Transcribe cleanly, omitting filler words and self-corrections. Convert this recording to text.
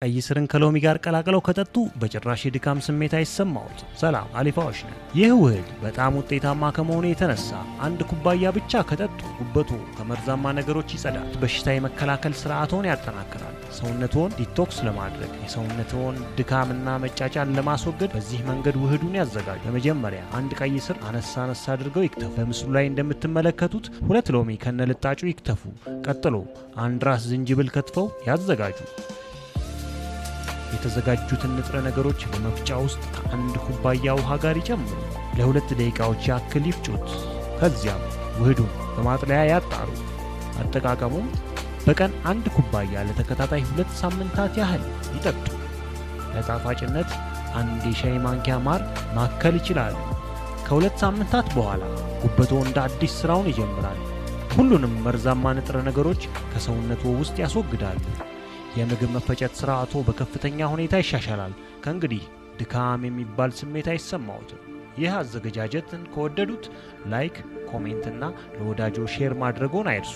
ቀይ ስርን ከሎሚ ጋር ቀላቅለው ከጠጡ በጭራሽ የድካም ስሜት አይሰማዎት። ሰላም አሊፋዎች ነን። ይህ ውህድ በጣም ውጤታማ ከመሆኑ የተነሳ አንድ ኩባያ ብቻ ከጠጡ ጉበቶ ከመርዛማ ነገሮች ይጸዳል። በሽታ የመከላከል ስርዓቶን ያጠናክራል። ሰውነቶን ዲቶክስ ለማድረግ የሰውነቶን ድካምና መጫጫን ለማስወገድ በዚህ መንገድ ውህዱን ያዘጋጁ። በመጀመሪያ አንድ ቀይ ስር አነሳ አድርገው ይክተፉ። በምስሉ ላይ እንደምትመለከቱት 2 ሎሚ ከነልጣጩ ይክተፉ። ቀጥሎ አንድ ራስ ዝንጅብል ከትፈው ያዘጋጁ። የተዘጋጁትን ንጥረ ነገሮች በመፍጫ ውስጥ ከአንድ ኩባያ ውሃ ጋር ይጨምሩ። ለ2 ደቂቃዎች ያክል ይፍጩት። ከዚያም ውህዱን በማጥለያ ያጣሩ። አጠቃቀሙም በቀን 1 ኩባያ ለተከታታይ 2 ሳምንታት ያህል ይጠጡ። ለጣፋጭነት 1 የሻይ ማንኪያ ማር ማከል ይችላሉ። ከ2 ሳምንታት በኋላ ጉበቶ እንደ አዲስ ስራውን ይጀምራል። ሁሉንም መርዛማ ንጥረ ነገሮች ከሰውነቱ ውስጥ ያስወግዳሉ። የምግብ መፈጨት ስርዓቶ በከፍተኛ ሁኔታ ይሻሻላል። ከእንግዲህ ድካም የሚባል ስሜት አይሰማዎትም። ይህ አዘገጃጀትን ከወደዱት ላይክ፣ ኮሜንት እና ለወዳጆ ሼር ማድረጎን አይርሱ።